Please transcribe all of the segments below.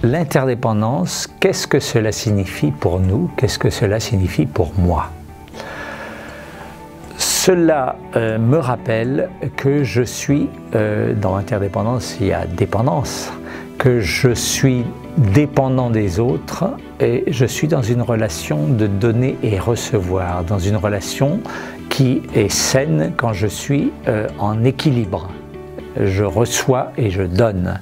l'interdépendance, qu'est-ce que cela signifie pour nous? Qu'est-ce que cela signifie pour moi? Cela me rappelle que je suis, dans interdépendance, il y a dépendance, que je suis dépendant des autres et je suis dans une relation de donner et recevoir, dans une relation qui est saine quand je suis en équilibre. Je reçois et je donne.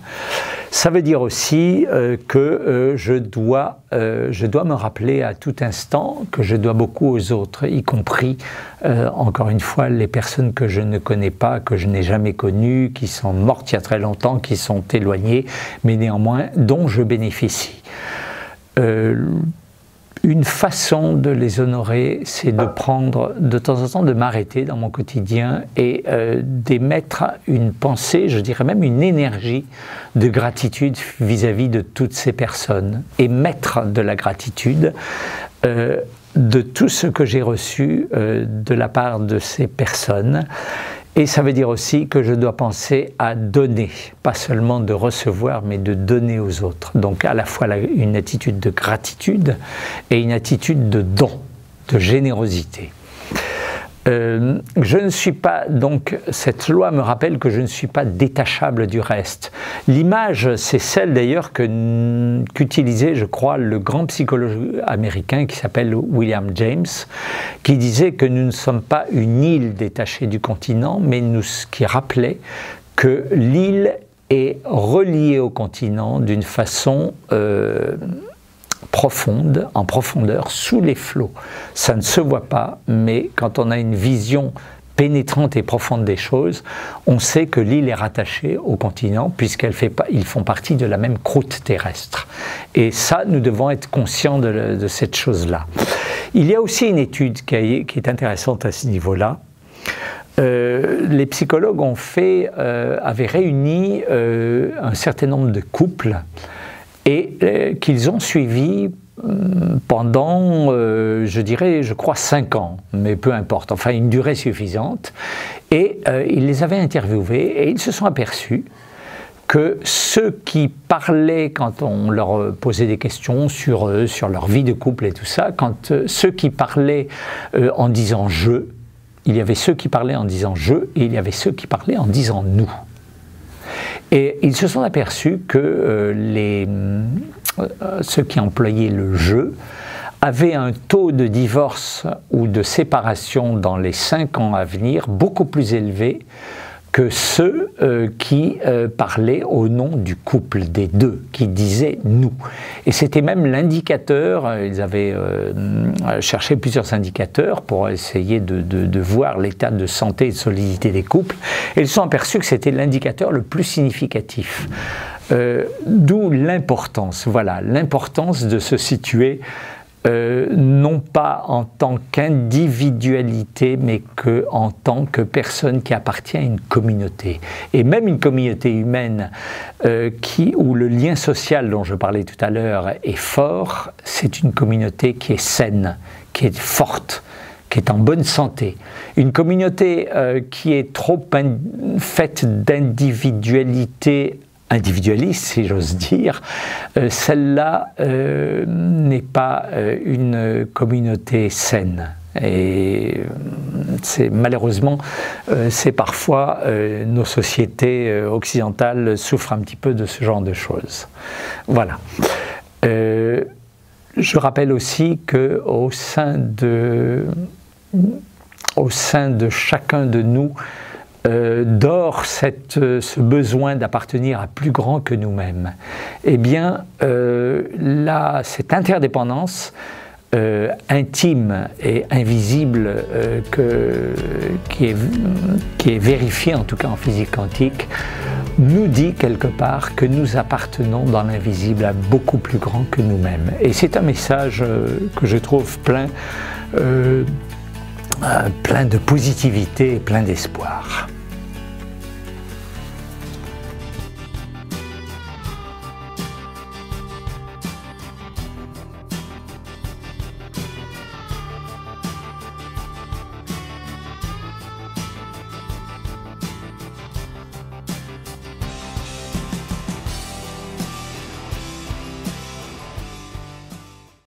Ça veut dire aussi que je dois me rappeler à tout instant que je dois beaucoup aux autres, y compris, encore une fois, les personnes que je ne connais pas, que je n'ai jamais connues, qui sont mortes il y a très longtemps, qui sont éloignées, mais néanmoins dont je bénéficie. Une façon de les honorer, c'est de prendre de temps en temps, de m'arrêter dans mon quotidien et d'émettre une pensée, je dirais même une énergie de gratitude vis-à-vis de toutes ces personnes. Émettre de la gratitude de tout ce que j'ai reçu de la part de ces personnes. Et ça veut dire aussi que je dois penser à donner, pas seulement de recevoir, mais de donner aux autres. Donc à la fois une attitude de gratitude et une attitude de don, de générosité. Je ne suis pas, donc cette loi me rappelle que je ne suis pas détachable du reste. L'image, c'est celle d'ailleurs qu'utilisait, je crois, le grand psychologue américain qui s'appelle William James, qui disait que nous ne sommes pas une île détachée du continent, mais qui rappelait que l'île est reliée au continent d'une façon profonde, en profondeur, sous les flots. Ça ne se voit pas, mais quand on a une vision pénétrante et profonde des choses, on sait que l'île est rattachée au continent puisqu'ils font partie de la même croûte terrestre. Et ça, nous devons être conscients de cette chose-là. Il y a aussi une étude qui est intéressante à ce niveau-là. Les psychologues avaient réuni un certain nombre de couples et qu'ils ont suivi pendant, je crois 5 ans, mais peu importe, enfin une durée suffisante. Et ils les avaient interviewés et ils se sont aperçus que ceux qui parlaient, quand on leur posait des questions sur eux, sur leur vie de couple et tout ça, ceux qui parlaient en disant « je », il y avait ceux qui parlaient en disant « je » et il y avait ceux qui parlaient en disant « nous ». Et ils se sont aperçus que ceux qui employaient le « je » avaient un taux de divorce ou de séparation dans les 5 ans à venir beaucoup plus élevé que ceux qui parlaient au nom du couple, des deux, qui disaient « nous ». Et c'était même l'indicateur, ils avaient cherché plusieurs indicateurs pour essayer de voir l'état de santé et de solidité des couples, et ils se sont aperçus que c'était l'indicateur le plus significatif. D'où l'importance, voilà, l'importance de se situer non pas en tant qu'individualité, mais en tant que personne qui appartient à une communauté. Et même une communauté humaine où le lien social dont je parlais tout à l'heure est fort, c'est une communauté qui est saine, qui est forte, qui est en bonne santé. Une communauté qui est trop faite d'individualité individualiste, si j'ose dire, celle-là n'est pas une communauté saine. Et malheureusement, c'est parfois nos sociétés occidentales souffrent un petit peu de ce genre de choses. Voilà. Je rappelle aussi qu'au sein de chacun de nous, dort ce besoin d'appartenir à plus grand que nous-mêmes. Eh bien, cette interdépendance intime et invisible qui est vérifiée, en tout cas en physique quantique, nous dit quelque part que nous appartenons dans l'invisible à beaucoup plus grand que nous-mêmes. Et c'est un message que je trouve plein de positivité et plein d'espoir.